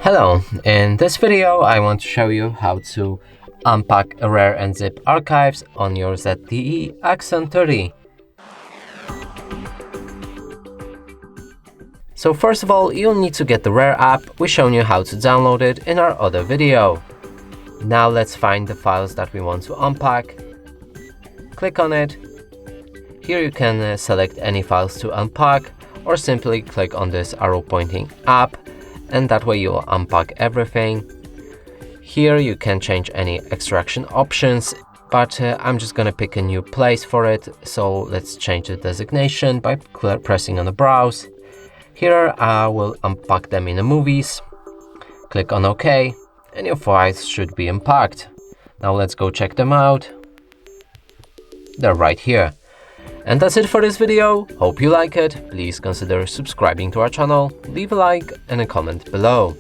Hello, in this video I want to show you how to unpack RAR and ZIP archives on your ZTE Axon 30. So first of all, you'll need to get the RAR app. We've shown you how to download it in our other video. Now let's find the files that we want to unpack. Click on it. Here you can select any files to unpack, or simply click on this arrow pointing up, and that way you'll unpack everything. Here you can change any extraction options, but I'm just gonna pick a new place for it. So let's change the designation by pressing on the browse. Here I will unpack them in the movies. Click on OK, and your files should be unpacked. Now let's go check them out. They're right here. And that's it for this video. Hope you like it. Please consider subscribing to our channel, leave a like and a comment below.